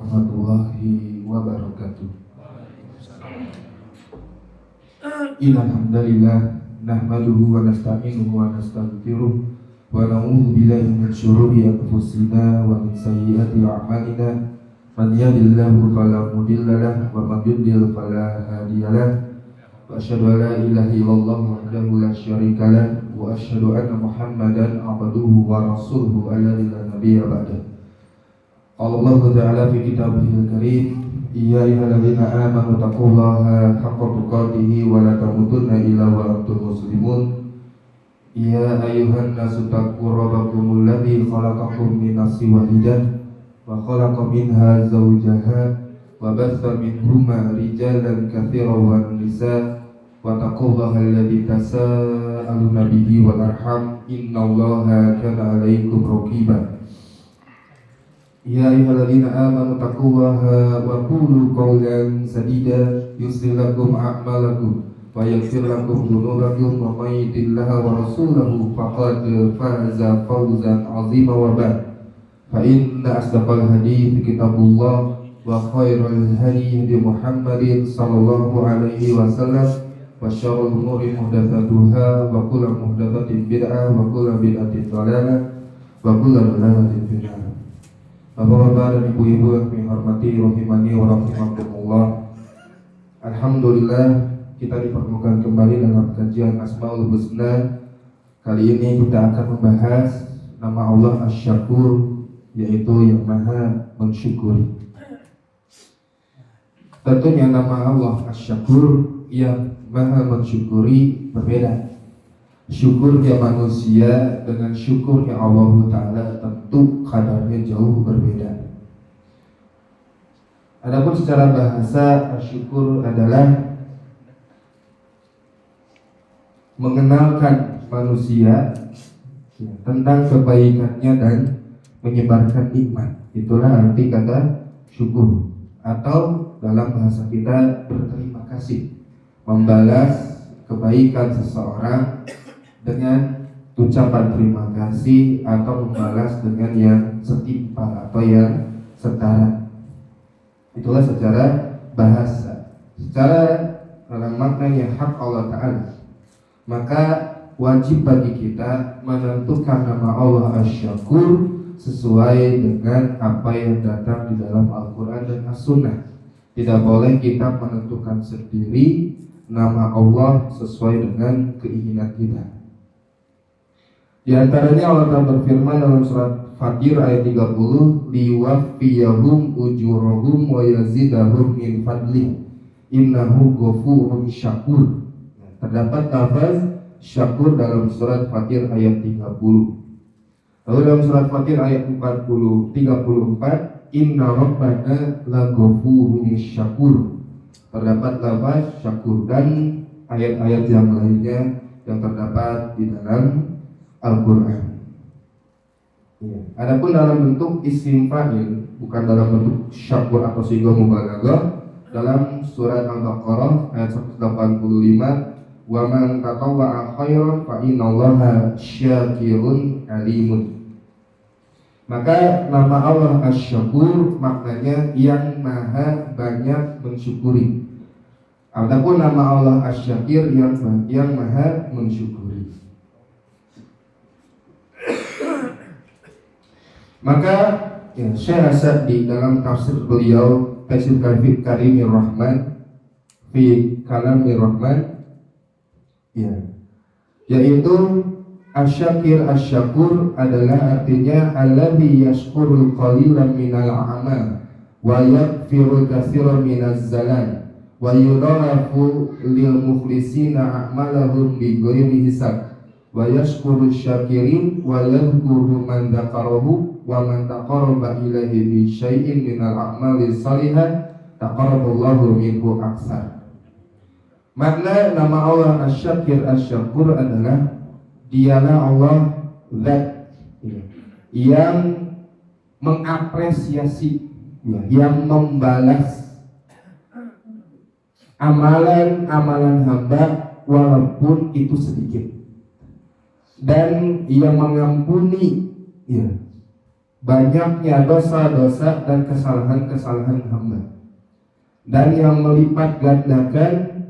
warahmatullahi wabarakatuh. Innal hamdalillah nahmaduhu wa nasta'inuhu wa nastaghfiruh wa na'udzu billahi min syururi anfusina wa min sayyiati a'malina. Man yahdihillahu fala mudilla lahu wa man yudlil fala hadiya lahu. Wa asyhadu an la ilaha illallah wahdahu la syarika lahu wa asyhadu anna Muhammadan abduhu wa rasuluhu alladzi la nabiyya ba'dahu. Allah Ta'ala fi kitabihil karim, ya ayyuhalladzina amanu taqullaha haqqa tuqatih wa la tamutunna illa wa antum muslimun. Ya ayyuhan nasu taqu rabbakumul ladzi khalaqakum min nafsin wahidah wa khalaqa minha zawjaha wa batha minhuma rijalan katsiran wan nisaa wa taqullaha alladzi tasaaluna bihi wal arham innallaha kana 'alaikum raqiba. Ya ayyuhalladzina amanu taqullaha wa qulu qawlan sadida yuslih lakum a'malakum wa yaghfir lakum dhunubakum wa may yuti'illah wa rasulahu faqad faza fawzan 'azima wa ba'd. Fa inna asdaqal hadits kitabullah wa khairal hadi Muhammadin sallallahu alaihi wasallam wa syarrul umuri muhdatsatuha wa kullu muhdatsatin bid'ah wa kullu bid'atin dhalalah wa kullu dhalalatin fin nar. Bapak-bapak dan ibu-ibu yang kami hormati rahimani wa rahimakumullah. Alhamdulillah kita dipertemukan kembali dalam kajian Asmaul Husna. Kali ini kita akan membahas nama Allah Asy-Syakur, yaitu yang Maha Mensyukuri. Tentunya nama Allah Asy-Syakur yang Maha Mensyukuri berbeda. Syukurnya manusia dengan syukurnya Allah Ta'ala tentu kadarnya jauh berbeda. Adapun secara bahasa, syukur adalah mengenalkan manusia tentang kebaikannya dan menyebarkan nikmat. Itulah arti kata syukur. Atau dalam bahasa kita berterima kasih, membalas kebaikan seseorang dengan ucapan terima kasih atau membalas dengan yang setimpal atau yang setara. Itulah secara bahasa. Secara dalam maknanya hak Allah Ta'ala, maka wajib bagi kita menentukan nama Allah Asy-Syakur sesuai dengan apa yang datang di dalam Al-Quran dan As-Sunnah. Tidak boleh kita menentukan sendiri nama Allah sesuai dengan keinginan kita. Di antaranya Allah Ta'ala berfirman dalam surat Fatir ayat 30, liwaffiyahum ujurahum wa yazidahum min fadlih innahu ghafurun syakur. Terdapat lafaz syakur dalam surat Fatir ayat 30. Lalu dalam surat Fatir ayat 34, inna rabbana laghafurun syakur. Terdapat lafaz syakur dan ayat-ayat yang lainnya yang terdapat di dalam Al-Quran. Adapun dalam bentuk isim fa'il, bukan dalam bentuk syakur atau sighah mubalaghah, dalam surat Al-Baqarah ayat 185, wa man tatawwa'a khairan fa innallaha syakirun alimun. Maka nama Allah Asy-Syakur maknanya yang maha banyak mensyukuri. Adapun nama Allah Asy-Syakir yang maha mensyukuri. Maka Syekh As-Sa'di dalam tafsir beliau, Tafsir Karimir Rahman fi Kalamir Rahman, yaitu Asy-Syakir Asy-Syakur adalah artinya alladzi yashkurul qalilan minal a'mal wa yaghfirul katsiran minaz zalal wa yudharafu lil mukhlisina a'malahum bi ghairi hisab wa yashkuru syakirin wa yadhkuru man dzakarahu wa man taqarraba ilaihi bi syai'in minal a'mali shalihah taqarraballahu minhu aksar. Makna nama Allah Asy-Syakir Asy-Syakur adalah dialah Allah zat yang mengapresiasi, yang membalas amalan-amalan hamba walaupun itu sedikit, dan yang mengampuni banyaknya dosa-dosa dan kesalahan-kesalahan hamba, dan yang melipat gandakan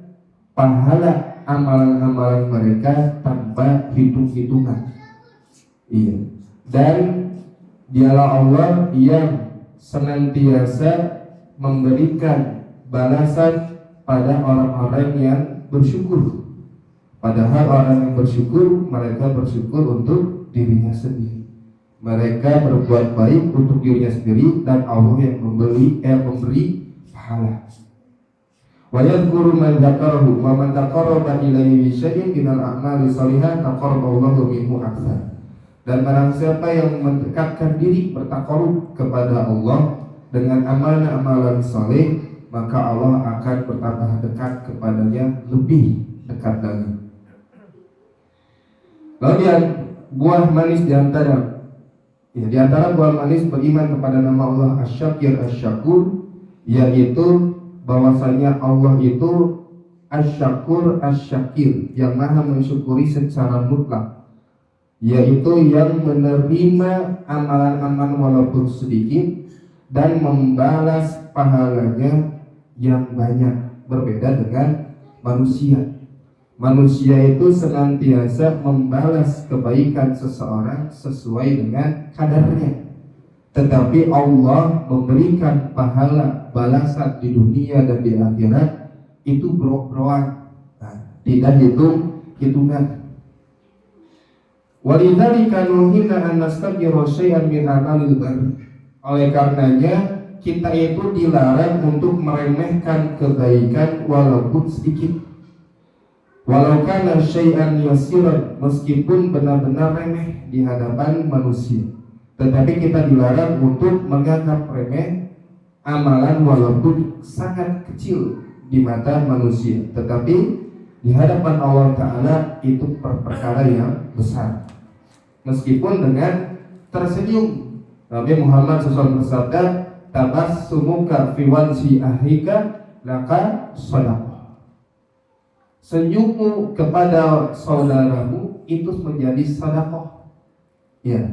pahala amalan-amalan mereka tanpa hitung-hitungan. Iya. Dan dialah Allah yang senantiasa memberikan balasan pada orang-orang yang bersyukur. Padahal orang yang bersyukur, mereka bersyukur untuk dirinya sendiri. Mereka berbuat baik untuk dirinya sendiri, dan Allah yang memberi pahala. Wa yadhkuru man dzakarahu wa man taqarraba ilaihi bi syai'in minal a'mali shalihah taqarraballahu minhu aktsar. Dan barang siapa yang mendekatkan diri bertakarub kepada Allah dengan amalan-amalan saleh, maka Allah akan bertambah dekat kepadanya, lebih dekat lagi. Lalu buah manis di antara buah manis beriman kepada nama Allah Asy-Syakir Asy-Syakur, yaitu bahwasanya Allah itu Asy-Syakur Asy-Syakir, yang maha mensyukuri secara mutlak, yaitu yang menerima amalan-amalan walaupun sedikit dan membalas pahalanya yang banyak. Berbeda dengan manusia. Manusia itu senantiasa membalas kebaikan seseorang sesuai dengan kadarnya, tetapi Allah memberikan pahala balasan di dunia dan di akhirat itu brok-brokan, tidak hitung-hitungan. Walidzalika nuhina an nastaghfira syai'an min amalil barr. Oleh karenanya kita itu dilarang untuk meremehkan kebaikan walaupun sedikit. Walau kana syai'an yasiran, meskipun benar-benar remeh di hadapan manusia, tetapi kita dilarang untuk menganggap remeh amalan walaupun sangat kecil di mata manusia, tetapi di hadapan Allah Ta'ala itu perkara yang besar. Meskipun dengan tersenyum, Nabi Muhammad SAW bersabda, tabassumuka fi wajhi ahlika laka shadaqah. Senyummu kepada saudaramu itu menjadi sedekah. Ya.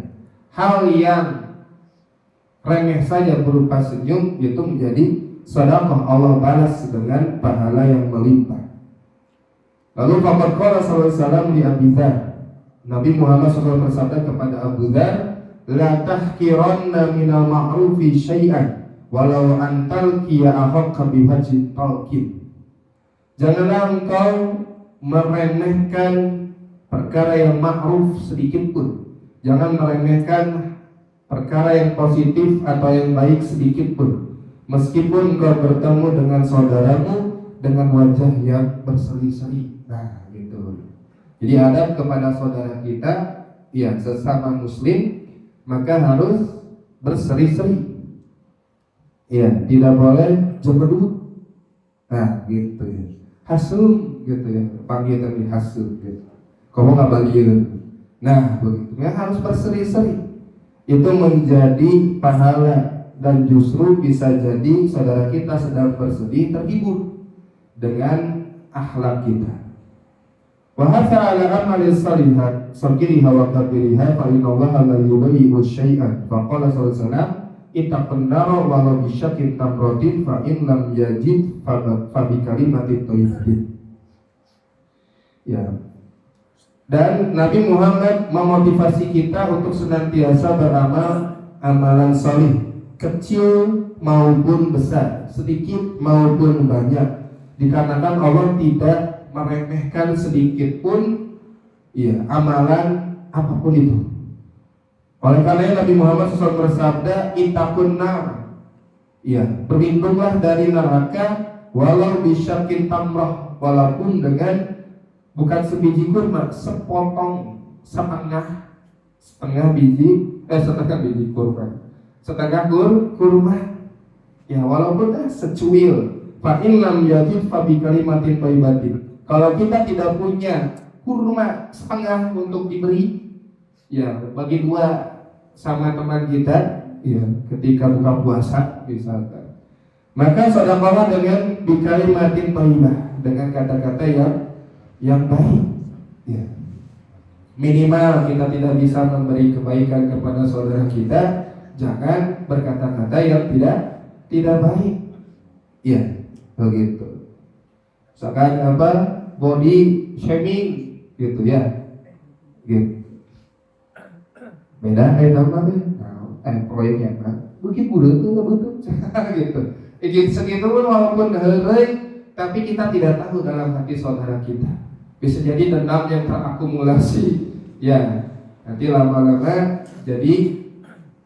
Hal yang remeh saja berupa senyum itu menjadi sedekah, Allah balas dengan pahala yang melimpah. Lalu faqad qala sallallahu alaihi wasallam li Abi Dzar, Nabi Muhammad SAW bersabda kepada Abu Dzar, la tahqiranna minal ma'rufi syai'an walau antal qiya akhaka bihajin talqin. Janganlah engkau meremehkan perkara yang ma'ruf sedikit pun. Jangan meremehkan perkara yang positif atau yang baik sedikit pun, meskipun engkau bertemu dengan saudaramu dengan wajah yang berseri-seri. Nah, gitu. Jadi adab kepada saudara kita, ya sesama muslim, maka harus berseri-seri. Ya, tidak boleh cemberut. Nah, gitu ya. Hasum gitu ya, panggil tadi hasum gitu. Kamu nggak bagian. Nah, begitu ya, harus berseri-seri. Itu menjadi pahala, dan justru bisa jadi saudara kita sedang bersedih terhibur dengan akhlak kita. Wa hatha ala amali salihat sagiriha wa kabiriha fa inna Allaha la yudhi'u syai'an. Fa qala sallallahu alaihi wasallam, ittaqun nara walau bisyakin tamratin fa in lam yajid fa bi kalimatin thayyibatin. Ya. Dan Nabi Muhammad memotivasi kita untuk senantiasa beramal amalan salih, kecil maupun besar, sedikit maupun banyak. Dikarenakan Allah tidak meremehkan sedikit pun ya amalan apapun itu. Oleh karena Nabi Muhammad SAW bersabda, ittaqun nar. Ya, berlindunglah dari neraka walau bisyakin tamrah, walaupun dengan bukan sebiji kurma, sepotong setengah biji kurma. Setengah kurma. Ya, walaupun secuil. Fa in lam yajid fa bi kalimatin thayyibatin. Kalau kita tidak punya kurma setengah untuk diberi, ya bagi dua sama teman kita, ya ketika buka puasa misalkan, maka sedekahlah dengan bi kalimatin thayyibah, dengan kata-kata yang baik. Ya. Minimal kita tidak bisa memberi kebaikan kepada saudara kita, jangan berkata-kata yang tidak baik. Ya, begitu. Misalkan apa, body shaming gitu ya, gitu. Beda namanya, proyeknya kan, mungkin betul gitu. Segitu pun walaupun heureuy, tapi kita tidak tahu dalam hati saudara kita. Bisa jadi dendam yang terakumulasi, ya. Nanti lama-lama jadi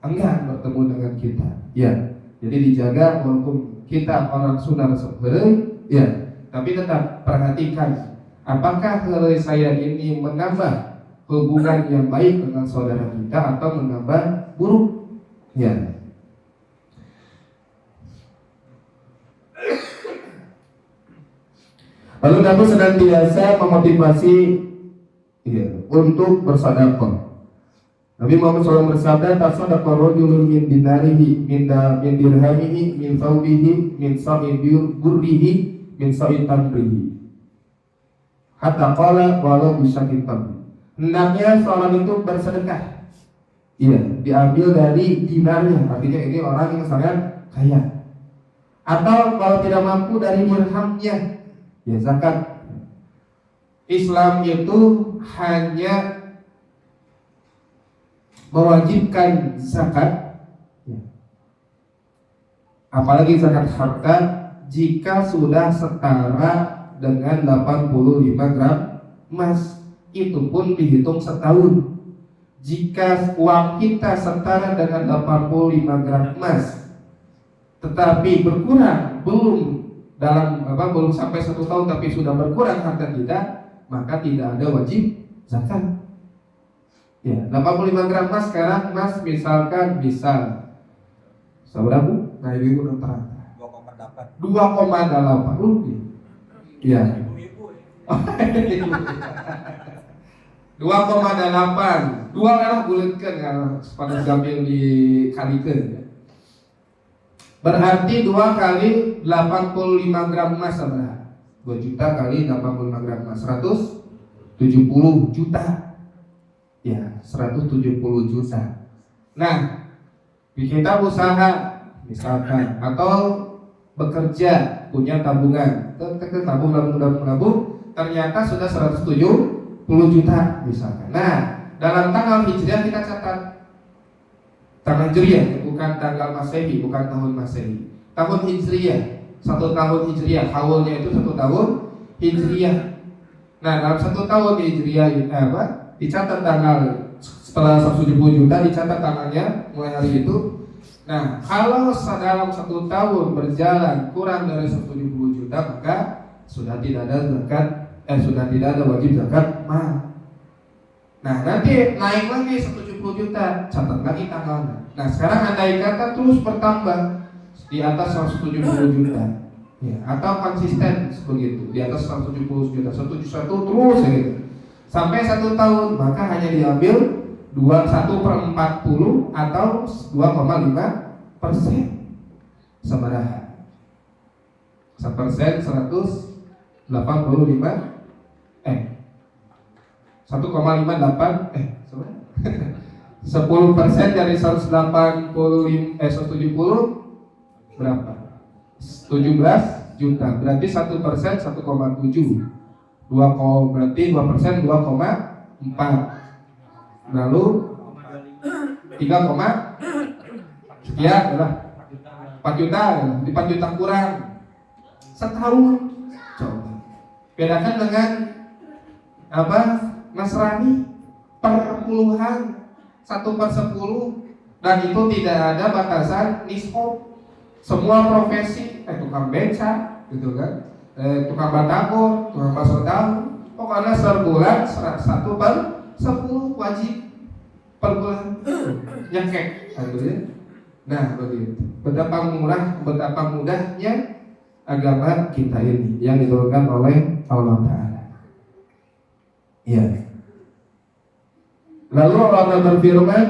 enggan bertemu dengan kita, ya. Jadi dijaga walaupun kita orang Sunda heureuy, ya. Tapi tetap perhatikan apakah heureuy saya ini menambah hubungan yang baik dengan saudara kita atau menambah buruk, ya. Lalu Nabi senantiasa memotivasi untuk bersedekah. Nabi Muhammad SAW bersabda, "Tasaddaqa rajulun min dinarihi, min dirhamihi, min thawbihi, min sa'i burrihi, min sa'i tamrihi." Hatta qala walau bisyaqi tamri. Hendaknya seorang itu bersedekah. Iya, diambil dari dinarnya, artinya ini orang yang sangat kaya. Atau kalau tidak mampu dari dirhamnya, ya zakat. Islam itu hanya mewajibkan zakat, ya. Apalagi zakat harta jika sudah setara dengan 85 gram emas, itu pun dihitung setahun. Jika uang kita setara dengan 85 gram emas, tetapi berkurang belum sampai 1 tahun tapi sudah berkurang harta kita, maka tidak ada wajib zakat. Ya, 85 gram emas sekarang emas misalkan seberapa? Nah, ibu udah terang. 2,8 rupiah. Ya. 2,8. Dua lah bulatkan kalau pada sambil dikalikan, ya. Berarti 2 kali 85 gram emas berapa? 2 juta kali 85 gram emas 170 juta. Ya, 170 juta. Nah, kita usaha misalkan atau bekerja, punya tabungan, tabung, ternyata sudah 170 juta misalkan. Nah, dalam tanggal Hijriah kita catat. Tanggal Hijriah, bukan tanggal Masehi, bukan tahun Masehi. Tahun Hijriah, 1 tahun Hijriah, haulnya itu 1 tahun Hijriah. Nah, dalam 1 tahun Hijriah dicatat tanggal setelah 170 juta, dicatat tanggalnya mulai hari itu. Nah, kalau dalam 1 tahun berjalan kurang dari 170 juta, maka sudah tidak ada zakat, sudah tidak ada wajib zakat mal. Nah, nanti naik lagi 170 juta, catat lagi tanggalnya. Nah, sekarang andai kata terus bertambah di atas 170 juta, ya, atau konsisten begitu di atas 170 juta, 171 terus gitu sampai 1 tahun, maka hanya diambil 1/40 atau 2,5%. Sabaraha 1%, 185 1,58 10% dari 170 berapa? 17 juta. Berarti 1% 1,7. Berarti 2% 2,4. Lalu 3, sekian adalah 4 juta. 4 juta kurang setahun. Coba bedakan dengan Nasrani perpuluhan 1/10, dan itu tidak ada batasan nisab. Semua profesi, tukang beca, gitu kan, tukang batagor, tukang bakso tahu, pokoknya sebulan 1/10 wajib per bulan nyekek, gitu. Nah, begitu. Betapa mudahnya agama kita ini yang diturunkan oleh Allah Ta'ala. Ya. Lalu Allah berfirman,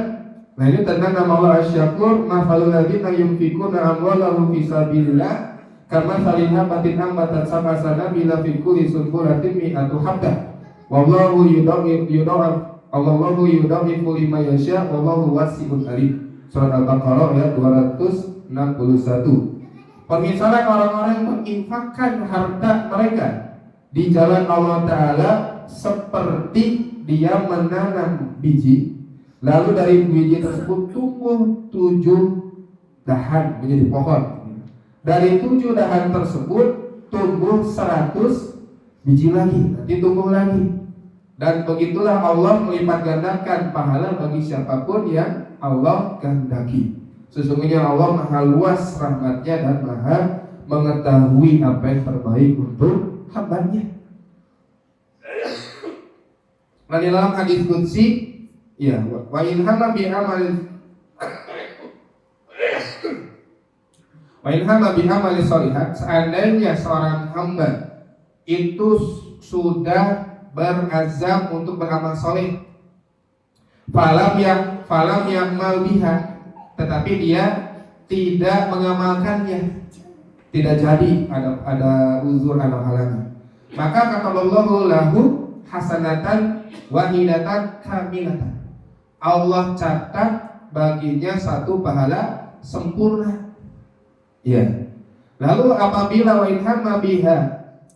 nah ini tentang nama Allah Asy-Syakur, mafalul ladzina yunfikuna amwalahum fi sabilillah kama salihah batin ambatat sab'a sanabila fi kulli sunbulatin mi'atu habbah wallahu yudha'ifu liman yasha wallahu wasi'un alim. Surat Al-Baqarah ayat 261. Permisalan orang-orang yang menginfakkan harta mereka di jalan Allah Ta'ala seperti dia menanam biji, lalu dari biji tersebut tumbuh 7 dahan menjadi pohon. Dari 7 dahan tersebut tumbuh 100 biji lagi, nanti tumbuh lagi. Dan begitulah Allah melipat gandakan pahala bagi siapapun yang Allah kehendaki. Sesungguhnya Allah maha luas rahmatnya dan maha mengetahui apa yang terbaik untuk hambanya. Nah, di dalam hadis qudsi, ya, wa in hamma bi amali shalihat, seandainya seorang hamba itu sudah berazam untuk beramal soleh, falam ya'mal biha, tetapi dia tidak mengamalkannya, tidak jadi, ada uzur, ada halangan, maka kata Allah lahu hasanatan wahidatan kamilatan, Allah catat baginya satu pahala sempurna. Ya. Lalu apabila wa in hamma biha,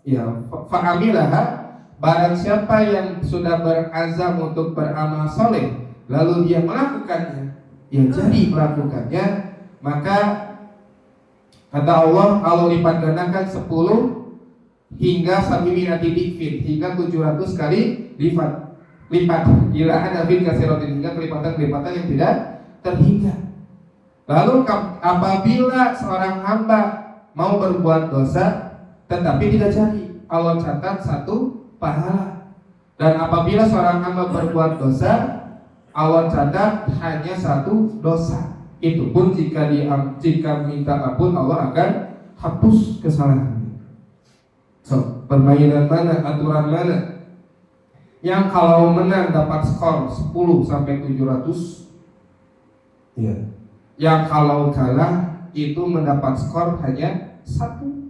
ya, fa'amilaha, barang siapa yang sudah berazam untuk beramal soleh lalu dia melakukannya, ya jadi melakukannya, maka kata Allah lipat gandakan 10 hingga sabiminati dikfin, hingga 700 kali lipat ila anabil kasirotin, hingga kelipatan-kelipatan yang tidak terhingga. Lalu apabila seorang hamba mau berbuat dosa tetapi tidak jadi, Allah catat satu pahala. Dan apabila seorang hamba berbuat dosa, Allah catat hanya satu dosa. Itu pun jika minta ampun, Allah akan hapus kesalahan. So, permainan mana, aturan mana yang kalau menang dapat skor 10 sampai 700? Ya. Yang kalau kalah itu mendapat skor hanya 1.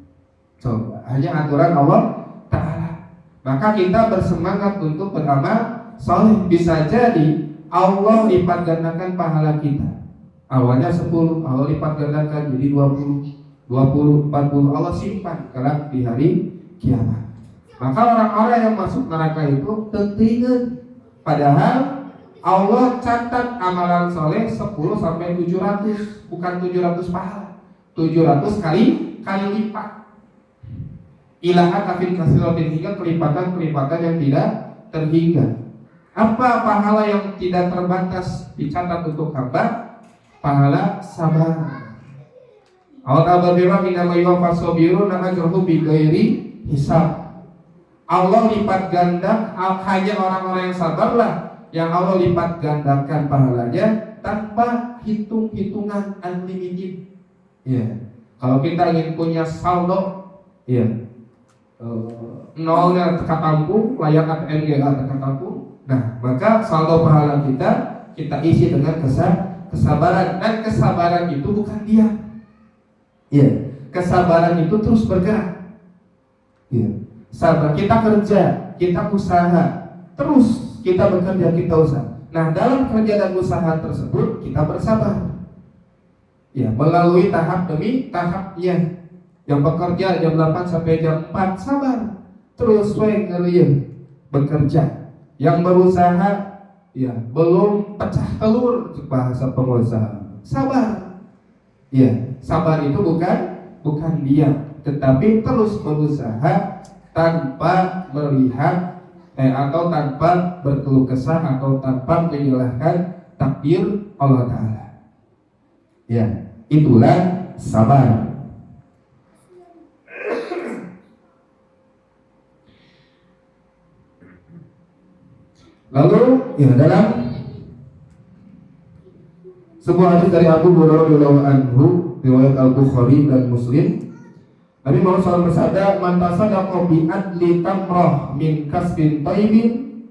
So, hanya aturan Allah Ta'ala. Maka kita bersemangat untuk beramal soleh. Bisa jadi Allah lipat gandakan pahala kita. Awalnya 10, Allah lipat gandakan jadi 20, 40. Allah simpan kelak di hari kiamat. Maka orang-orang yang masuk neraka itu tentu, padahal Allah catat amalan soleh 10 sampai 700, bukan 700 pahala, 700 kali lipat. Ilaha kafin kasirotin, hingga kelipatan-kelipatan yang tidak terhingga. Apa pahala yang tidak terbatas dicatat untuk hamba? Pahala sabar. Allah berfirman, innama yuwaffas sabiruna ajrahum bighairi hisab. Allah lipat ganda, hanya orang-orang yang sabarlah yang Allah lipat gandakan pahalanya tanpa hitung-hitungan unlimited. Ya. Kalau kita ingin punya saldo, ya, nolnya teka tampung, layak ATM teka tampung. Nah, maka saldo pahala kita isi dengan kesabaran. Dan kesabaran itu bukan diam. Ya, kesabaran itu terus bergerak. Ya, sabar, kita kerja, kita usaha, terus kita bekerja, kita usaha. Nah, dalam kerja dan usaha tersebut kita bersabar. Ya, melalui tahap demi tahapnya. Yang bekerja jam 8 sampai jam 4 sabar, terus bekerja. Yang berusaha, ya, belum pecah telur bahasa pengusaha, sabar. Ya, sabar itu bukan diam, tetapi terus berusaha tanpa melihat atau tanpa berkeluh kesah atau tanpa menyalahkan takdir Allah Ta'ala. Ya, itulah sabar. Lalu, ya, dalam sebuah hadis dari Abu Hurairah radhiyallahu anhu, riwayat Al-Bukhari dan Muslim, Nabi Muhammad SAW bersabda, "Man tasaddaqa bi adli tamrah min kasbin thayyibin,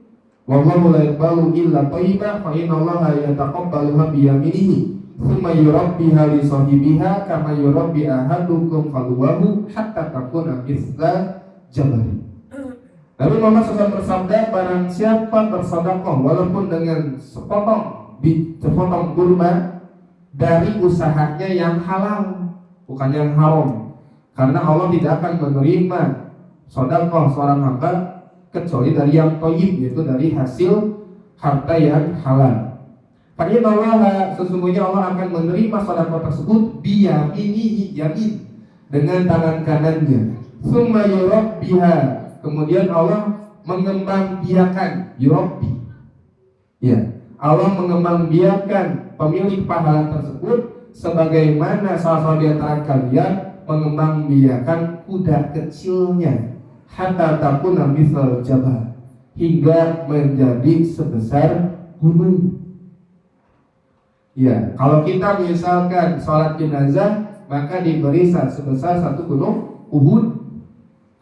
wallahu la yaqbalu illa thayyiban, fa inna Allaha yataqabbaluha bi yaminihi, thumma yurabbiha li sahibiha kama yurabbi ahadukum falwahu hatta takuna mithla jabal." Nabi Muhammad SAW bersabda, barang siapa bersedekah walaupun dengan sepotong kurma, dari usahanya yang halal, bukan yang haram. Karena Allah tidak akan menerima sedekah seorang hamba kecuali dari yang thayyib, yaitu dari hasil harta yang halal. Fa'innallaha, sesungguhnya Allah akan menerima sedekah tersebut biyaminihi, yamin, dengan tangan kanannya. Tsumma yurabbiha, kemudian Allah mengembangbiakan, yurabbi. Ya, Allah mengembangbiakan pemilik pahala tersebut sebagaimana salah satu di antara kalian mengembangbiakan kuda kecilnya, hatta takuna mithal jabal, hingga menjadi sebesar gunung. Ya, kalau kita misalkan sholat jenazah, maka diberi sebesar satu gunung Uhud.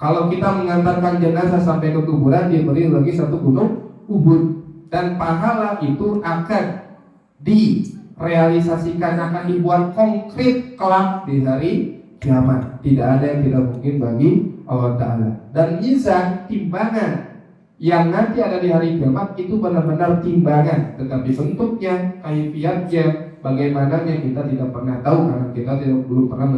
Kalau kita mengantarkan jenazah sampai ke kuburan, diberi lagi satu gunung Uhud. Dan pahala itu akan direalisasikan, akan dibuat konkret kelak di hari kiamat. Tidak ada yang tidak mungkin bagi Allah Ta'ala. Dan mizan, timbangan yang nanti ada di hari kiamat itu benar-benar timbangan, tetapi bentuknya, kaifiatnya, bagaimananya kita tidak pernah tahu, karena kita belum pernah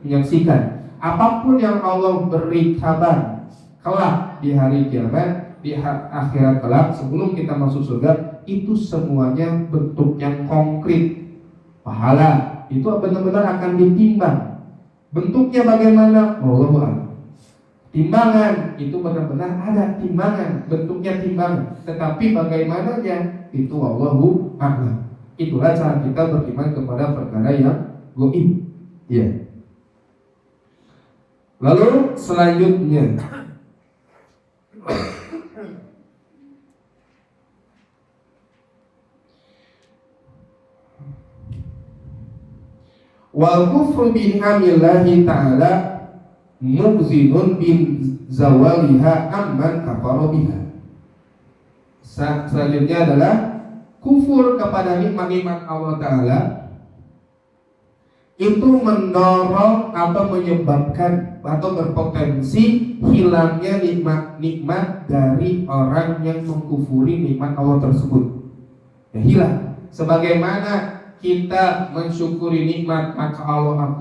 menyaksikan. Apapun yang Allah beri kabar kelak di hari kiamat, di akhirat kelak, sebelum kita masuk surga, itu semuanya bentuk yang konkret. Pahala itu benar-benar akan ditimbang. Bentuknya bagaimana? Wallahu a'lam. Timbangan itu benar-benar ada timbangan, bentuknya timbangan. Tetapi bagaimananya itu wallahu a'lam. Itulah cara kita beriman kepada perkara yang gaib. Ya. Lalu selanjutnya, wal kufru bi ni'amillahi ta'ala mugzinun bin zawaliha amman kafara biha. Selanjutnya adalah kufur kepada nikmat-nikmat Allah Ta'ala itu mendorong atau menyebabkan atau berpotensi hilangnya nikmat-nikmat dari orang yang mengkufuri nikmat Allah tersebut. Ya, hilang. Sebagaimana kita mensyukuri nikmat, maka Allah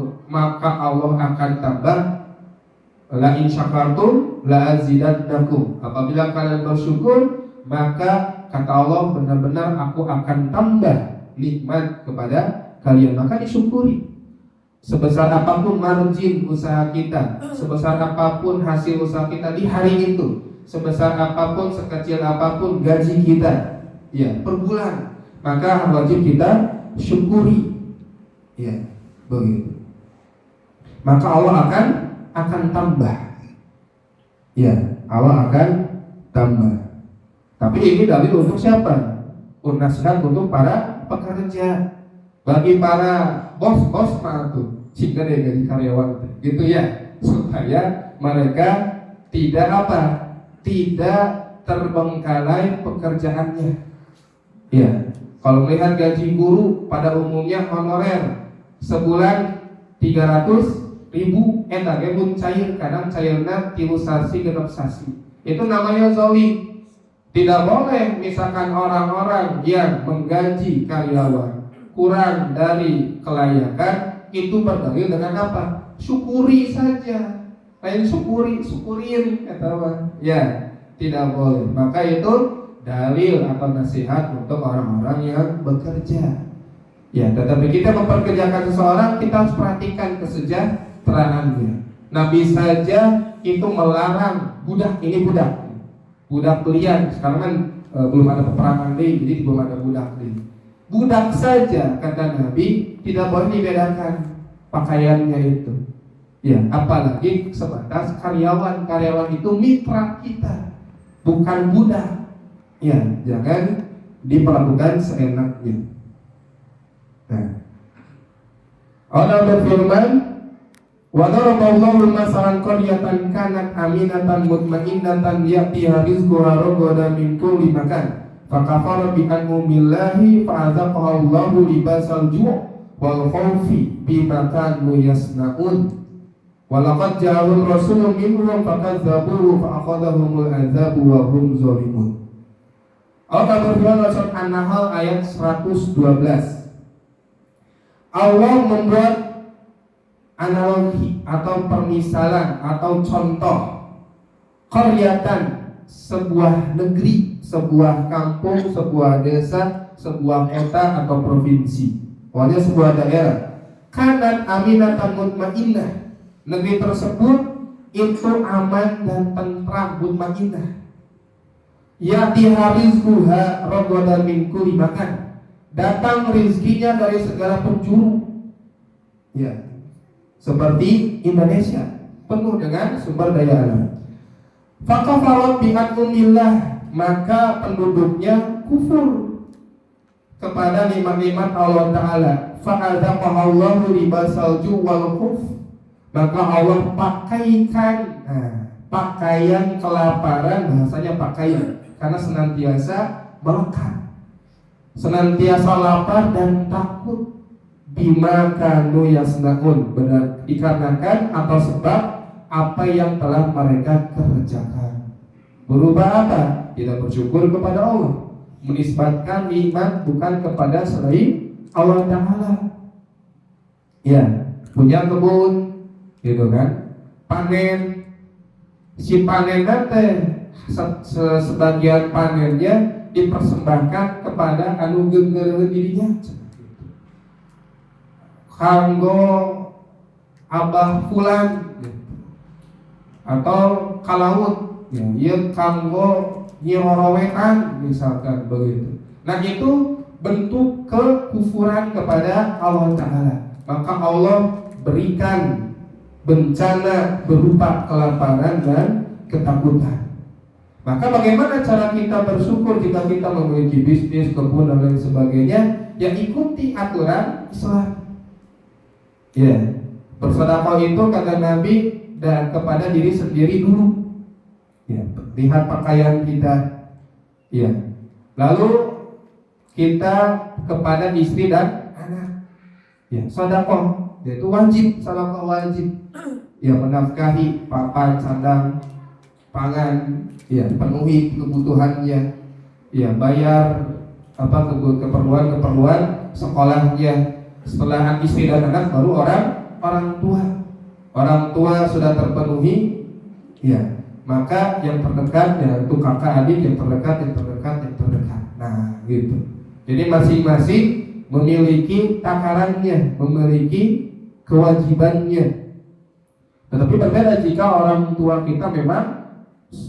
akan tambah. La in syakartum la azidannakum. Apabila kalian bersyukur, maka kata Allah, benar-benar aku akan tambah nikmat kepada kalian. Maka disyukuri. Sebesar apapun margin usaha kita, sebesar apapun hasil usaha kita di hari itu, sebesar apapun, sekecil apapun gaji kita, ya, per bulan, maka wajib kita syukuri. Ya, begitu. Maka Allah akan tambah. Ya, Allah akan tambah. Tapi ini dalil untuk siapa? Nasihat untuk para pekerja. Bagi para bos-bos tuh, jika dia gaji karyawan gitu ya, supaya mereka tidak tidak terbengkalai pekerjaannya. Ya, kalau melihat gaji guru pada umumnya honorer sebulan 300.000, pun cair, kadang cairnya 3 sasi genep sasi. Itu namanya zalim. Tidak boleh misalkan orang-orang yang menggaji karyawan kurang dari kelayakan, itu berdalil dengan apa? Syukuri saja. Lain syukurin kata apa? Ya, tidak boleh. Maka itu dalil atau nasihat untuk orang-orang yang bekerja. Ya, tetapi kita memperkerjakan seseorang, kita harus perhatikan kesejahteraannya. Nabi saja itu melarang budak, ini budak belian. Sekarang kan belum ada peperangan deh, jadi belum ada budak deh. Budak saja, kata Nabi, tidak boleh dibedakan pakaiannya itu. Ya, apalagi sebatas karyawan. Karyawan itu mitra kita, bukan budak. Ya, jangan diperlakukan seenaknya. Nah, Allah berfirman, wa daraballahu masalan qaryatan kanat aminatan mutmainnatan ya'tiha rizquha ragadan min kulli makan. Fakafara bi an'umillahi fa'adzaqaha Allahu libasal ju' wal khawfi bima kanu yasna'un. Wa laqad ja'ahum rasulun minhum fakadzabuhu fa'akhadhahumul 'adzabu wa hum zalimun. Allah berfirman dalam surat An-Nahl ayat 112. Allah membuat analogi atau permisalan atau contoh qaryatan, sebuah negeri, sebuah kampung, sebuah desa, sebuah kota atau provinsi, pokoknya sebuah daerah. Kanat aminatan mutmainnah, negeri tersebut itu aman dan tentram, mutmainnah. Ya'tiha rizquha ragadan min kulli makan, datang rizkinya dari segala penjuru. Ya, seperti Indonesia penuh dengan sumber daya alam. Fakafarat bi'an'umillah, maka penduduknya kufur kepada nikmat-nikmat Allah Ta'ala. Fa'adzaqahallahu libasal ju' wal khuf, maka Allah pakaikan pakaian kelaparan, bahasanya pakaian, karena senantiasa melekat, senantiasa lapar dan takut. Bima kanu yasnaun, benar dikarenakan atau sebab apa yang telah mereka kerjakan. Berubah apa? Tidak bersyukur kepada Allah, menisbatkan nikmat bukan kepada selain Allah Ta'ala. Ya, punya kebun, gitu kan, panen, si panen nanti sebagian panennya dipersembahkan kepada anu geunggeureun dirinya, kanggo abah fulan atau kalaut, ya, ieu kanggo nyirorowetan misalkan begitu. Nah, itu bentuk kekufuran kepada Allah Ta'ala. Maka Allah berikan bencana berupa kelaparan dan ketakutan. Maka bagaimana cara kita bersyukur jika kita memiliki bisnis, kebun dan lain sebagainya? Ya, ikuti aturan Islam. Ya, bersedekah itu kata Nabi dan kepada diri sendiri dulu. Ya, lihat pakaian kita. Ya, lalu kita kepada istri dan anak. Ya, sedekah itu wajib, sedekah wajib. Ya, menafkahi papan, sandang, pangan, ya, penuhi kebutuhannya. Ya, bayar keperluan sekolahnya. Setelah istri dan anak baru orang tua. Orang tua sudah terpenuhi, ya, maka yang terdekat ya itu kakak adik, yang terdekat. Nah, gitu. Jadi masing-masing memiliki takarannya, memiliki kewajibannya. Tetapi berbeda jika orang tua kita memang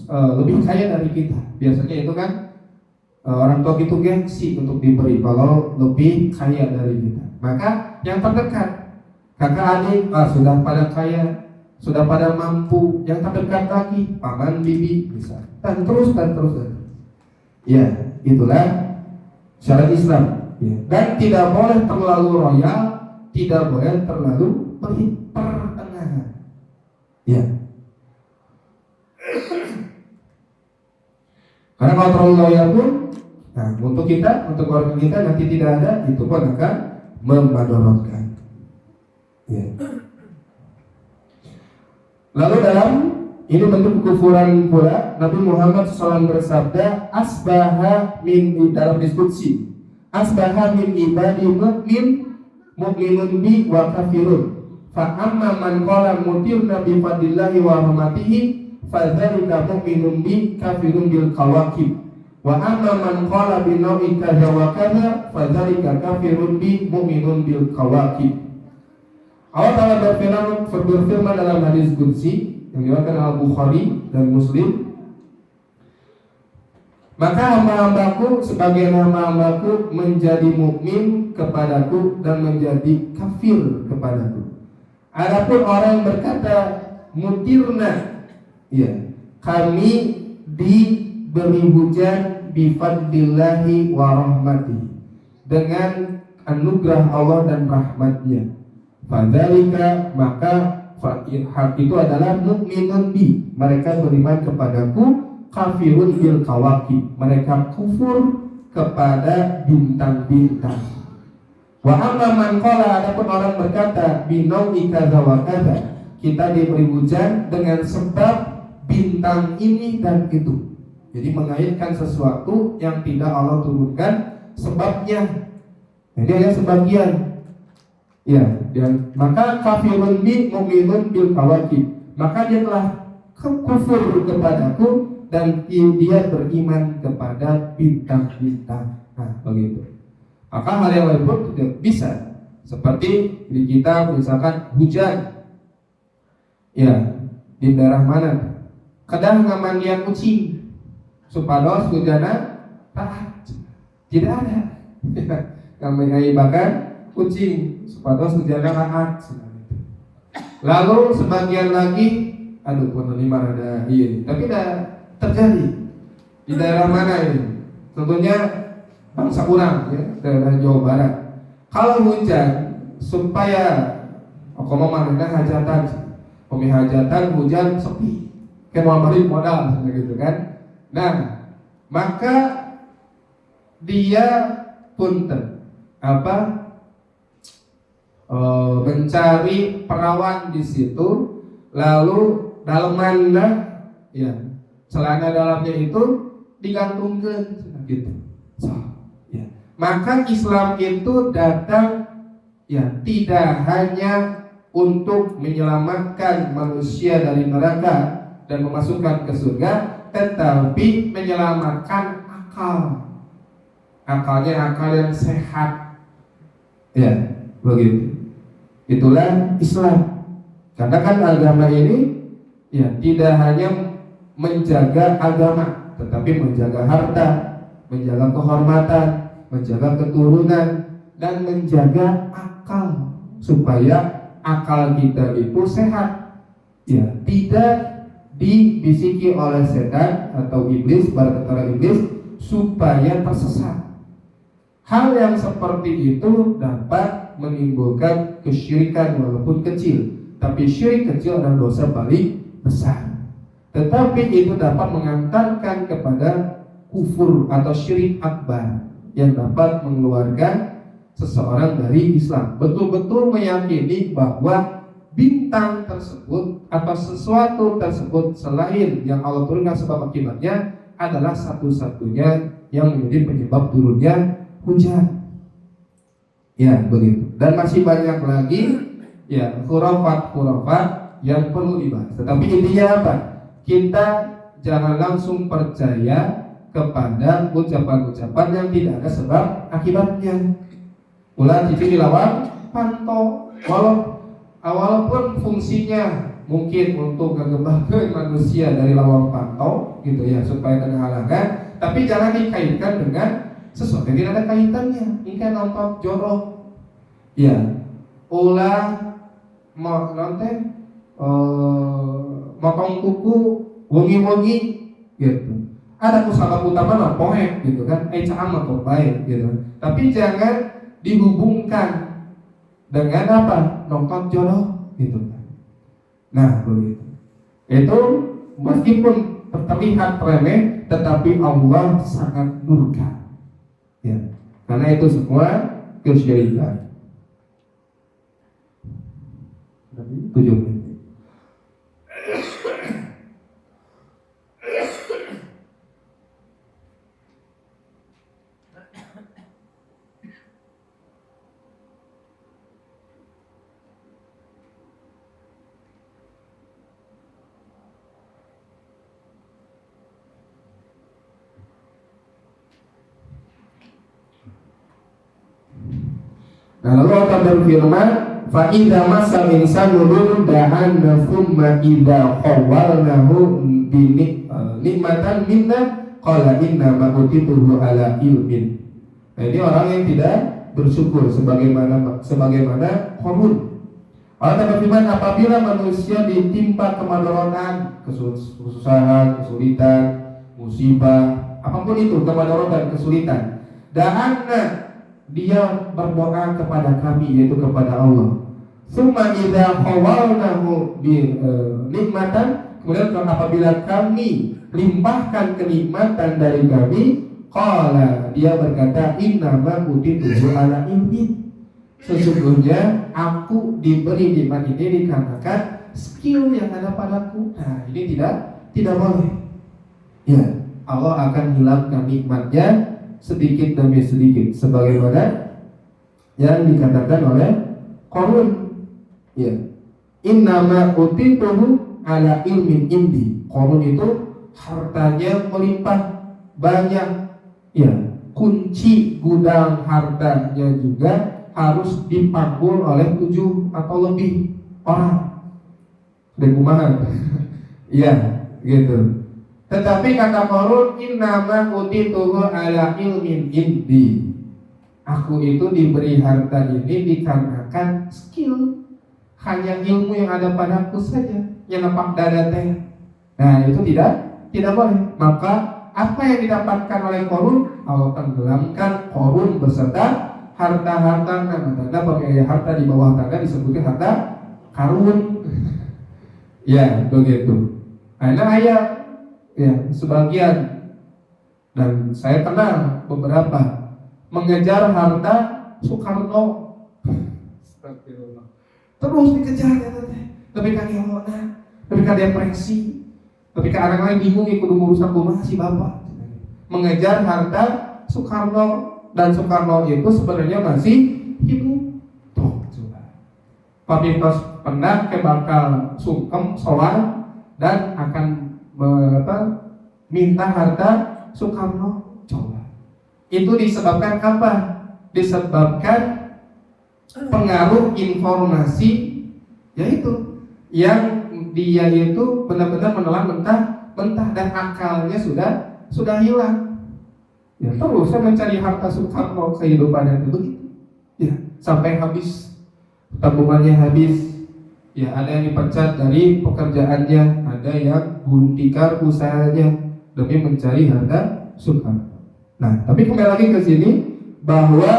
lebih kaya dari kita. Biasanya itu kan orang tua itu gengsi untuk diberi kalau lebih kaya dari kita. Maka yang terdekat, kakak adik sudah pada kaya, sudah pada mampu. Yang terdekat lagi paman bibi bisa, dan terus. Ya, itulah syariat Islam. Ya. Dan tidak boleh terlalu royal, tidak boleh terlalu pertengahan. Ya. Karena kalau terlalu loyal pun, nah, untuk kita, untuk keluarga kita nanti tidak ada, itu pun akan memadorotkan. Ya. Lalu dalam ini bentuk kekufuran pula, Nabi Muhammad SAW bersabda, asbaha min, dalam diskusi, asbaha min ibadi mu'minun bi wa kafirun, fa amma man qala mutirna bi fadillahi wa rahmatihi fadzalika mu'minun bi kafirun bil kawakib. Wa amma man qala bi nau'i kadza wa kadza fadzalika kafirun bi mu'minun bil kawakib. Allah Ta'ala berfirman dalam hadis qudsi yang diriwayatkan Al-Bukhari dan Muslim, maka hamba-hambaku sebagian hamba-hambaku menjadi mukmin kepadaku dan menjadi kafir kepadaku. Adapun orang yang berkata mutirna, ya, kami diberi hujan bifadlillahi wa rahmati, dengan anugerah Allah dan rahmatnya. Fadzalika, maka hak itu adalah mukminun bi, mereka beriman kepadaku, kafirun bil kawakib, mereka kufur kepada bintang-bintang. Wa amma man qala, adapun orang berkata binau'i kadza wa kadza, kita diberi hujan dengan sebab bintang ini dan itu. Jadi mengaitkan sesuatu yang tidak Allah turunkan sebabnya. Jadi ada sebagian Ya, dan maka kafirun bi mu'minun bil kawakib. Maka dia telah kufur kepadaku dan dia beriman kepada bintang-bintang. Nah, begitu. Maka hal yang lain pun tidak bisa. Seperti di kita misalkan hujan. Ya, di daerah mana? Kadang ngamandian kucing. Supados hujana taat. Tidak ada. Kami bahkan kucing supados hujana taat. Lalu sebagian lagi, aduh pun ini ada iya, tapi tidak terjadi di daerah mana ini? Tentunya bangsa kurang ya, daerah Jawa Barat. Kalau hujan supaya mau mana hajatan, hajatan hujan sepi, kayak mau balik modal gitu kan? Nah, maka dia pun mencari perawan di situ, lalu dalamannya ya celana dalamnya itu digantungkan gitu. So, ya. Maka Islam itu datang ya tidak hanya untuk menyelamatkan manusia dari neraka dan memasukkan ke surga, tetapi menyelamatkan akal. Akalnya akal yang sehat. Ya, begitu. Itulah Islam. Karena kan agama ini ya tidak hanya menjaga agama, tetapi menjaga harta, menjaga kehormatan, menjaga keturunan, dan menjaga akal supaya akal kita itu sehat. Ya, tidak dibisiki oleh setan atau iblis, para tentara iblis supaya tersesat. Hal yang seperti itu dapat menimbulkan kesyirikan walaupun kecil, tapi syirik kecil adalah dosa paling besar. Tetapi itu dapat mengantarkan kepada kufur atau syirik akbar yang dapat mengeluarkan seseorang dari Islam. Betul-betul meyakini bahwa bintang tersebut atau sesuatu tersebut selain yang Allah turunkan sebab akibatnya adalah satu-satunya yang menjadi penyebab turunnya hujan. Ya, begitu. Dan masih banyak lagi ya khurafat-khurafat yang perlu dibahas. Tetapi intinya apa? Kita jangan langsung percaya kepada ucapan-ucapan yang tidak ada sebab akibatnya. Ulah cici dilawan pantau. Walaupun fungsinya mungkin untuk mengembangkan manusia dari lawang pantau gitu ya, supaya kena halangan, tapi jangan dikaitkan dengan sesuatu yang tidak ada kaitannya. Ini kan nonton jodoh. Ya, ulah mau nonton motong kuku wengi-wengi gitu. Ada kusabab utama lah poek gitu kan, caam atau baik gitu. Tapi jangan dihubungkan dengan apa? Nonton jodoh gitu kan. Nah, begitu. Itu meskipun terlihat remeh, tetapi Allah sangat murka. Ya, karena itu semua kesyirikan. 7 menit. Nah, lalu akan berfirman, fa idza masal insanu da'an thumma idza khawwalnahu bi nikmatan minna qala inna ma utituhu ala ilmin. Nah, ini orang yang tidak bersyukur sebagaimana Qarun. Allah berfirman, apabila manusia ditimpa kemadharatan, kesusahan, kesulitan, musibah, apapun itu, kemadharatan, kesulitan, da'anna, dia berdoa kepada kami, yaitu kepada Allah. Summa idza khawalnahu bi nikmatan, kemudian apabila kami limpahkan kenikmatan dari kami, qala, dia berkata, innama utituhu ala ilmin. Sesungguhnya aku diberi nikmat ini dikarenakan skill yang ada padaku. Nah, ini tidak boleh. Ya, Allah akan hilangkan nikmatnya sedikit demi sedikit, sebagaimana yang dikatakan oleh Qarun. Ya. Innama utituhu ala ilmin indi. Qarun itu hartanya melimpah banyak. Ya, kunci gudang hartanya juga harus dipanggul oleh 7 atau lebih orang. Dan kumaha. Iya, gitu. Tetapi kata Qarun, innama utituhu ala ilmin indi. Aku itu diberi harta ini dikarenakan skill, hanya ilmu yang ada padaku saja yang napak dada teh. Nah, itu tidak boleh. Maka apa yang didapatkan oleh Qarun, Allah tenggelamkan Qarun beserta harta-harta. Tanda pemilik harta di bawah tangga disebutkan harta karun. Ya, begitu. Ada ayat ya sebagian, dan saya kenal beberapa mengejar harta Soekarno. Terus dikejar ya teh. Tapi kan hilona, tapi kan depresi. Tapi kan anak lain bingung ikut urusan kumaha si bapak. Mengejar harta Soekarno, dan Soekarno itu sebenarnya masih hidup. Tuh, coba. Pamintos pernah ke bakal sungkem soal dan akan minta harta Soekarno. Coba. Itu disebabkan apa? Disebabkan pengaruh informasi, yaitu yang dia itu benar-benar menelan mentah dan akalnya sudah hilang. Ya, terus saya mencari harta Soekarno kehidupannya itu ya sampai habis, tabungannya habis. Ya, ada yang dipecat dari pekerjaannya, ada yang gulung tikar usahanya demi mencari harta Soekarno. Nah, tapi kembali lagi ke sini bahwa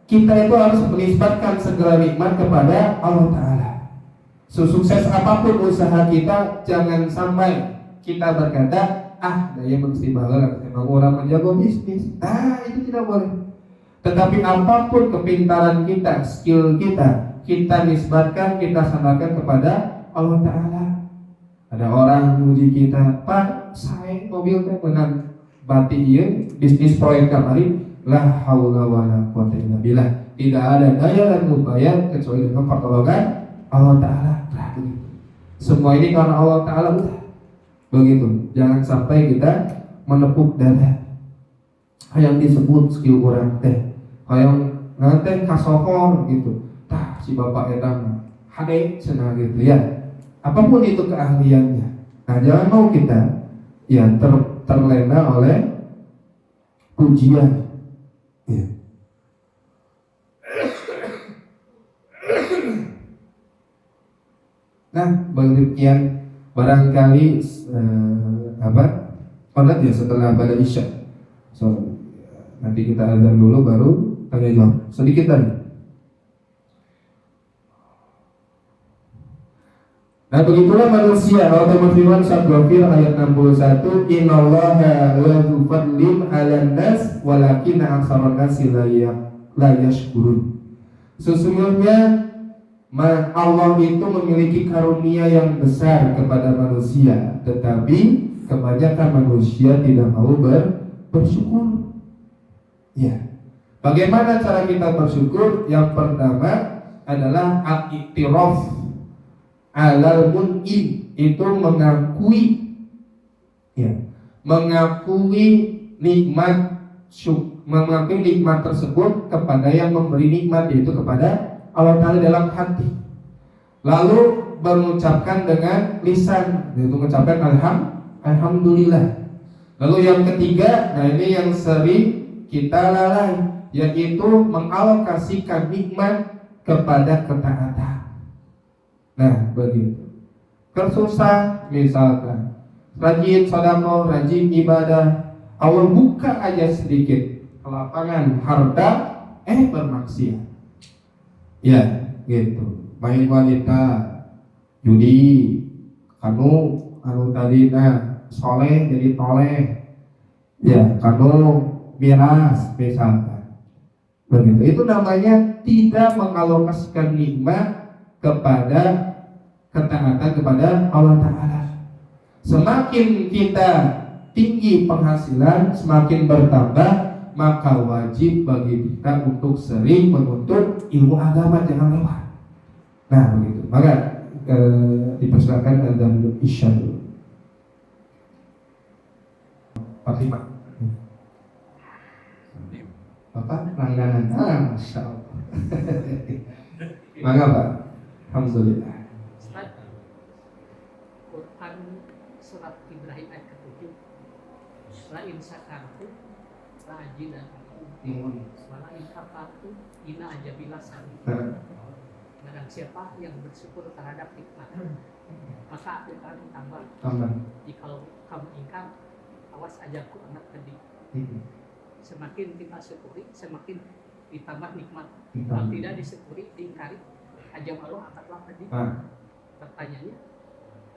kita itu harus menisbatkan segala nikmat kepada Allah Ta'ala. Sesukses apapun usaha kita, jangan sampai kita berkata, daya mesti baheula, emang orang menjago bisnis. Itu tidak boleh. Tetapi apapun kepintaran kita, skill kita nisbatkan, kita samakan kepada Allah Ta'ala. Ada orang muji kita, Pak, saya mobil teh menang bati ieu bisnis proyek kamari, la haula wala quwata illa billah. Tidak ada daya dan upaya kecuali dengan pertolongan Allah Ta'ala. Semua ini karena Allah Ta'ala. Begitu. Jangan sampai kita menepuk dada. Yang disebut skill orang teh, yang nanti kasohor gitu. Si bapak edang hade cenah gitu ya. Apapun itu keahliannya. Nah, jangan mau kita ya terlena oleh pujian. Ya. Nah, demikian barangkali online ya setelah pada Isya. So, nanti kita azan dulu baru tanya jawab. Sedikit tadi. Nah, begitulah manusia. Allah berfirman sabda Ghafir ayat 61, innallaha la yufadlim 'alan nas walakinna aktsaran nasi la yashkurun. Sesungguhnya Allah itu memiliki karunia yang besar kepada manusia, tetapi kebanyakan manusia tidak mau bersyukur. Ya. Bagaimana cara kita bersyukur? Yang pertama adalah al-i'tiraf alal mun'im, itu mengakui mengakui nikmat tersebut kepada yang memberi nikmat, yaitu kepada Allah Ta'ala dalam hati. Lalu mengucapkan dengan lisan, yaitu mengucapkan alhamdulillah. Lalu yang ketiga, nah ini yang sering kita lalai, yaitu mengalokasikan nikmat kepada ketaatan. Nah, begitu. Kersusah misalkan, rajin sedekah, rajin ibadah, Allah buka aja sedikit kelapangan harta, bermaksiat. Ya, gitu. Main wanita, judi, anu tadina soleh jadi toleh. Ya, kanu miras misalkan. Begitu. Itu namanya tidak mengalokasikan nikmat kepada ketaatan kepada Allah Ta'ala. Semakin kita tinggi penghasilan, semakin bertambah, maka wajib bagi kita untuk sering menuntut ilmu agama, jangan lewat. Nah begitu. Maka dipersilakan adzan isya dulu. 45. Bapak langganan. Masya Allah. Mangga Pak. Alhamdulillah. Quran surat Ibrahim ayat ke-7. La in syakartu la azidannakum wa la in kafartu inna azabi lasadid. Barang siapa yang bersyukur terhadap nikmat, maka aku akan tambah. Jikalau kamu ingkar, awas azabku amat pedih. Semakin kita syukuri, semakin ditambah nikmat. Kalau tidak disyukuri, diingkari, azab Allah akanlah pedih. Pertanyaannya,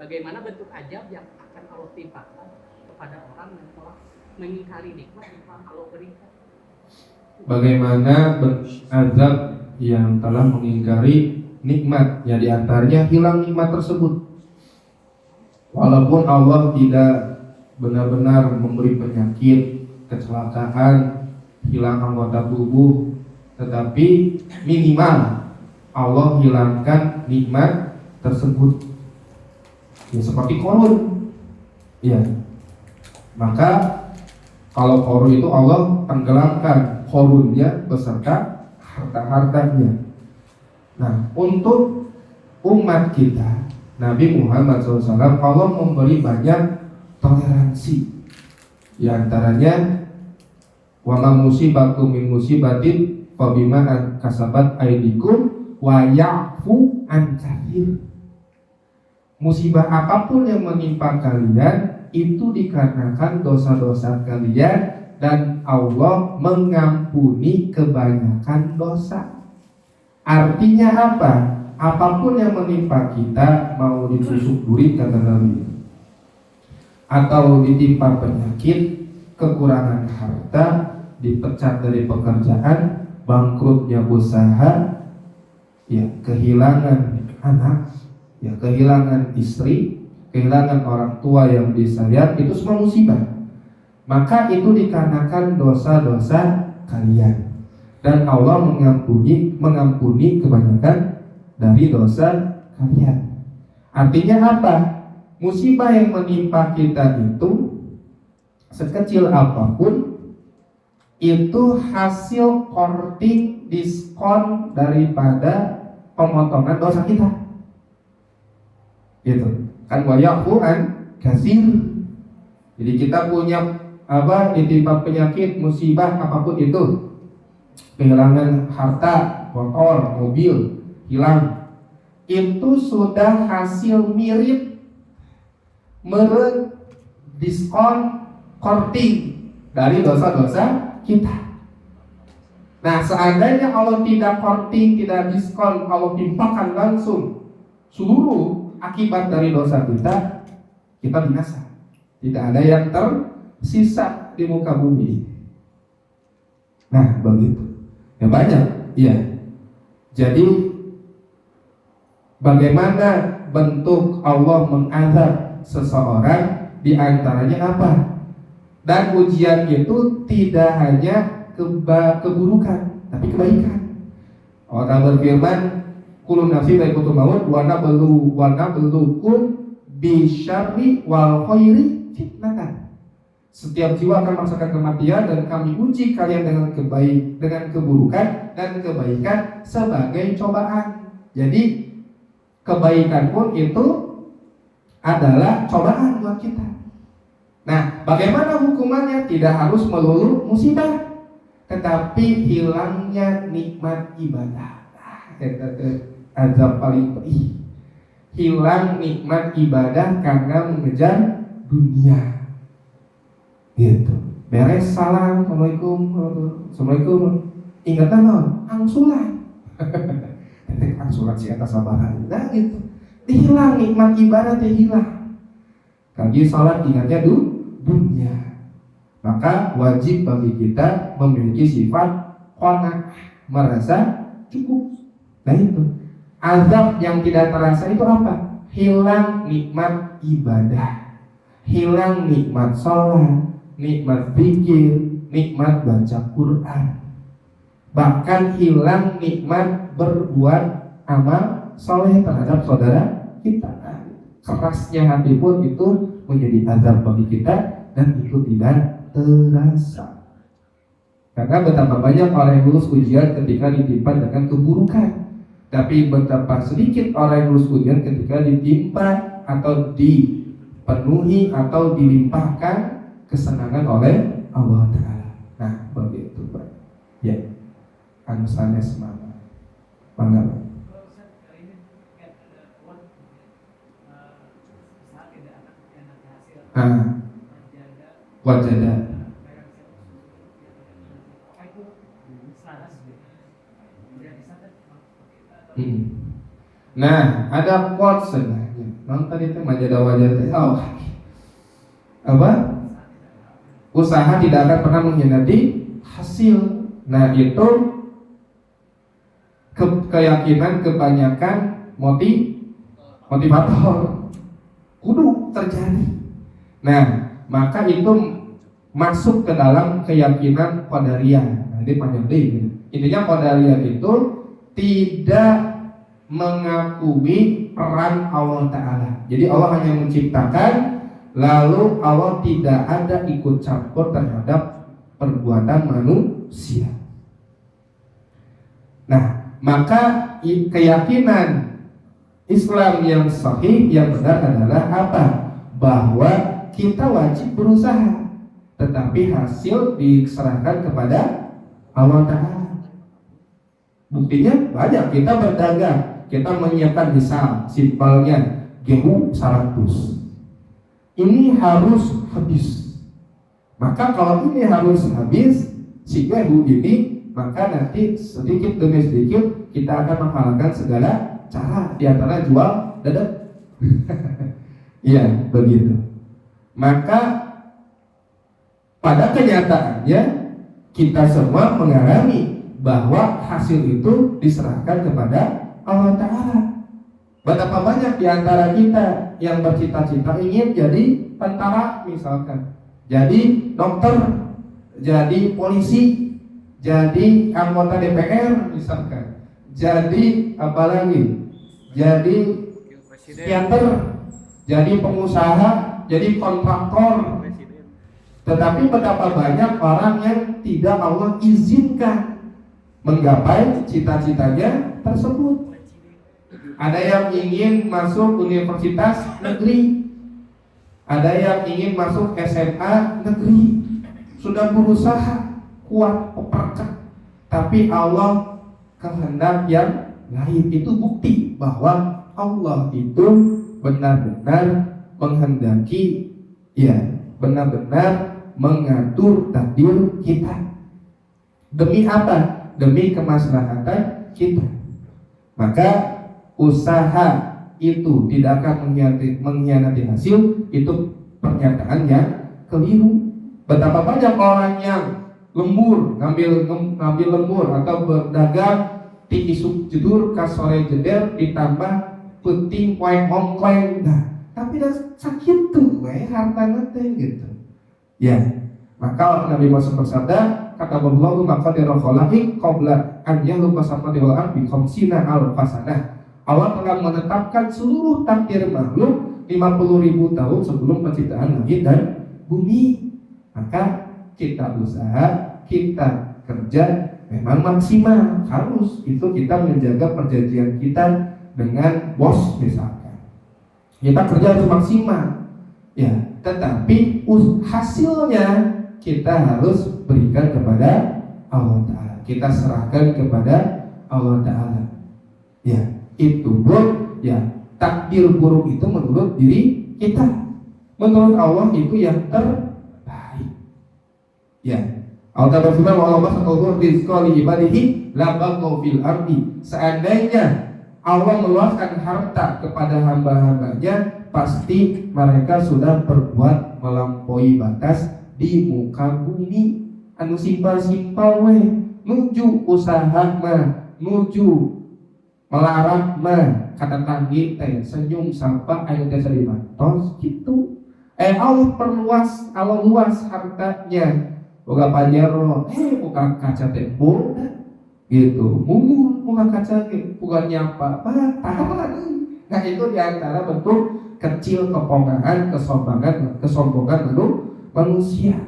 bagaimana bentuk azab yang akan Allah timpakan kepada orang yang telah mengingkari nikmat yang telah Allah berikan? Bagaimana azab yang telah mengingkari nikmat, ya diantaranya hilang nikmat tersebut. Walaupun Allah tidak benar-benar memberi penyakit, kecelakaan, hilang anggota tubuh, tetapi minimal Allah hilangkan nikmat tersebut. Ya seperti korun. Ya. Maka kalau korun itu Allah tenggelamkan korunnya beserta harta-hartanya. Nah, untuk umat kita, Nabi Muhammad SAW, Allah memberi banyak toleransi. Di antaranya, wa ma musibatum min musibatin fa bima kasabat aydikum wa ya'fu an katsir. Musibah apapun yang menimpa kalian itu dikarenakan dosa-dosa kalian, dan Allah mengampuni kebanyakan dosa. Artinya apa? Apapun yang menimpa kita, mau ditusuk duri kata Nabi, atau ditimpa penyakit, kekurangan harta, dipecat dari pekerjaan, bangkrutnya usaha, ya kehilangan anak, ya kehilangan istri, kehilangan orang tua yang disayang, itu semua musibah. Maka itu dikarenakan dosa-dosa kalian, dan Allah mengampuni kebanyakan dari dosa kalian. Artinya apa? Musibah yang menimpa kita itu sekecil apapun, itu hasil korting diskon daripada pemotongan dosa kita. Gitu. Kan wayafu an kasir. Jadi kita punya ditimpa penyakit, musibah apapun itu, kehilangan harta, motor, mobil hilang, itu sudah hasil mirip diskon korting dari dosa-dosa kita. Nah, seandainya Allah tidak korting, tidak diskon, Allah timpakan langsung seluruh akibat dari dosa kita, kita binasa. Tidak ada yang tersisa di muka bumi. Nah, begitu. Ya banyak, iya. Jadi bagaimana bentuk Allah mengazab seseorang, di antaranya apa? Dan ujian itu tidak hanya keburukan, tapi kebaikan. Allah berfirman, kullu nafsin dha'iqatul maut wa nabluukum bisyarri wal khairi fitnatan. Setiap jiwa akan merasakan kematian, dan kami uji kalian dengan keburukan dan kebaikan sebagai cobaan. Jadi kebaikan pun itu adalah cobaan buat kita. Nah, bagaimana hukumannya? Tidak harus melulu musibah, tetapi hilangnya nikmat ibadah. Azab paling pedih. Hilang nikmat ibadah karena mengejar dunia. Gitu. Beres salam, assalamualaikum, ingatan non, angsulan. Angsulan si atas sabaran. Nah gitu. Hilang nikmat ibadah, hilang. Lagi salat ingatnya dunia. Maka wajib bagi kita memiliki sifat qanaah, merasa cukup. Nah itu. Azab yang tidak terasa itu apa? Hilang nikmat ibadah, hilang nikmat sholat, nikmat zikir, nikmat baca Quran, bahkan hilang nikmat berbuat amal soleh terhadap saudara kita. Kerasnya hati pun itu menjadi azab bagi kita, dan itu tidak terasa. Karena betapa banyak orang yang lulus ujian ketika ditimpa dengan keburukan, tapi betapa sedikit orang yang lulus ujian ketika ditimpa atau dipenuhi atau dilimpahkan kesenangan oleh Allah Ta'ala. Nah, begitu Pak. Ya, anusannya semangat. Bangga Pak. Wajada. Nah, ada quotes sebenarnya. Nonton itu wajada. Oh, apa? Usaha tidak akan pernah mengkhianati hasil. Nah, itu keyakinan kebanyakan motivator kudu terjadi. Nah, maka itu masuk ke dalam keyakinan qadariyah. Nah, ini panjang deh gitu. Intinya qadariyah itu tidak mengakui peran Allah Ta'ala. Jadi Allah hanya menciptakan, lalu Allah tidak ada ikut campur terhadap perbuatan manusia. Nah, maka keyakinan Islam yang sahih, yang benar adalah apa? Bahwa kita wajib berusaha, tetapi hasil diserahkan kepada Allah Ta'ala. Buktinya banyak, kita berdagang, kita menyiapkan hisab, simpelnya gehu 100. Ini harus habis. Maka kalau ini harus habis, si gehu ini, maka nanti sedikit demi sedikit kita akan menghalalkan segala cara, di antara jual dadak. Iya, begitu. Maka pada kenyataannya kita semua mengalami bahwa hasil itu diserahkan kepada Allah Ta'ala. Betapa banyak di antara kita yang bercita-cita ingin jadi tentara misalkan, jadi dokter, jadi polisi, jadi anggota DPR misalkan, jadi apa lagi, jadi teater, jadi pengusaha, jadi kontraktor. Tetapi betapa banyak orang yang tidak Allah izinkan menggapai cita-citanya tersebut. Ada yang ingin masuk universitas negeri, ada yang ingin masuk SMA negeri, sudah berusaha kuat pepercak, tapi Allah kehendak yang lain. Itu bukti bahwa Allah itu benar-benar menghendaki, ya, benar-benar mengatur takdir kita. Demi apa? Demi kemaslahatan kita. Maka usaha itu tidak akan mengkhianati hasil. Itu pernyataan yang keliru. Betapa banyak orang yang lembur, ngambil lembur atau berdagang ti isuk jedur ka sore jeder ditambah penting poe ongkleng. Nah, tapi dah sakit tuh hartana teh gitu. Ya, maka Nabi Muhammad bersabda, kata Allahu maqadirul khalaiq qabla an yakhluqa samawati wal ardi khamsina alfasanah. Allah telah menetapkan seluruh takdir makhluk 50.000 tahun sebelum penciptaan langit dan bumi. Maka kita usaha, kita kerja memang maksimal, harus itu kita menjaga perjanjian kita dengan bos misalkan. Kita kerja harus maksimal, ya. Tetapi hasilnya kita harus berikan kepada Allah Ta'ala. Kita serahkan kepada Allah Ta'ala. Ya, itu pun ya takdir buruk itu menurut diri kita. Menurut Allah itu yang terbaik. Ya. Allah berfirman, "Wa Allah saqahu rizqa li ibadihi la baghaw fil ardi." Seandainya Allah meluaskan harta kepada hamba-hambanya, pasti mereka sudah berbuat melampaui batas di muka bumi. Anu simpel-simpel we, nuju usaha mah, nuju melarang mah, kata tanggi teh senyum sampai aya teh saribantos gitu. Allah perluas, Allah luas hartanya. Boga pajero, buka kaca tembok gitu, mungul. muka kaca bukan nyapa, tahan. Nah itu diantara bentuk kecil kepongahan, kesombongan manusia.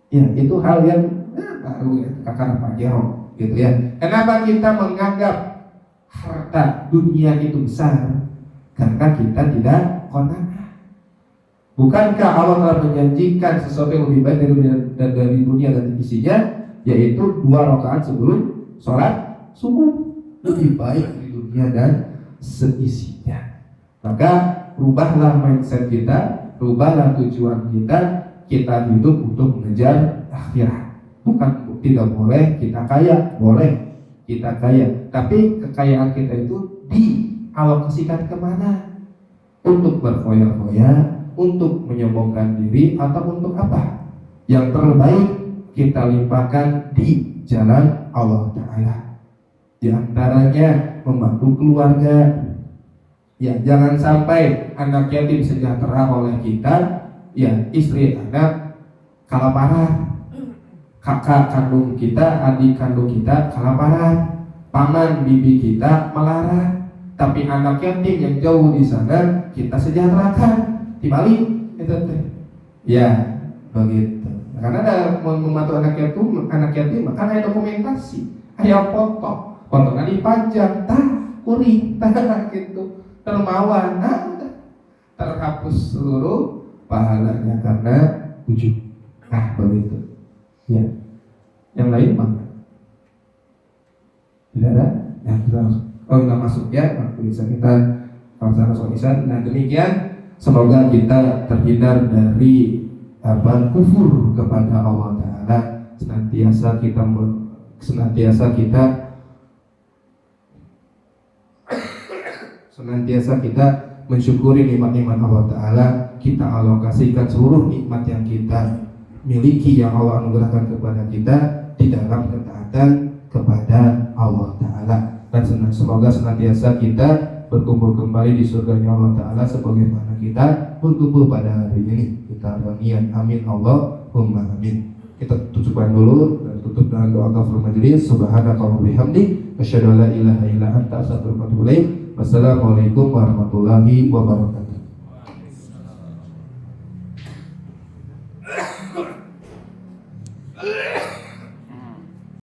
Ya itu hal yang baru ya, kakak pajero gitu ya. Kenapa kita menganggap harta dunia itu besar? Karena kita tidak qanaah. Bukankah Allah telah menjanjikan sesuatu yang lebih baik dari dunia dan isinya, yaitu 2 rakaat sebelum sholat subuh, lebih baik di dunia dan seisinya. Maka rubahlah mindset kita, rubahlah tujuan kita hidup untuk mengejar akhirat. Bukan tidak boleh kita kaya, boleh kita kaya, tapi kekayaan kita itu dialokasikan kemana? Untuk berfoya-foya, untuk menyombongkan diri, atau untuk apa? Yang terbaik kita limpahkan di jalan Allah Ta'ala. Di antaranya membantu keluarga. Ya, jangan sampai anak yatim sejahtera oleh kita, ya istri anak kelaparan, kakak kandung kita, adik kandung kita kelaparan, paman bibi kita melarat, tapi anak yatim yang jauh di sana kita sejahterakan, dibalik itu teh. Ya, begitu. Karena ada membantu anak yatim, maka ada dokumentasi, ada fotonya dipajang, kuring, gitu. Termawan, terhapus seluruh pahalanya karena ujub. Nah begitu. Ya. Yang lain mana? Tidak ada? Ya kita nggak masuk ya. Bisa kita kalau soal. Nah demikian. Semoga kita terhindar dari kufur kepada Allah Ta'ala. Senantiasa kita mensyukuri nikmat-nikmat Allah Ta'ala. Kita alokasikan seluruh nikmat yang kita miliki, yang Allah anugerahkan kepada kita, di dalam ketaatan kepada Allah Ta'ala. Dan semoga senantiasa kita berkumpul kembali di surganya Allah Ta'ala sebagaimana kita berkumpul pada hari ini. Kita niat, amin Allahumma amin. Kita tutupkan dulu dan tutup dengan doa kafir majelis. Subhanakallahumma bihamdik, asyhadu an la ilaha illa anta, astaghfiruka wa atubu ilaik. Wassalamualaikum warahmatullahi wabarakatuh.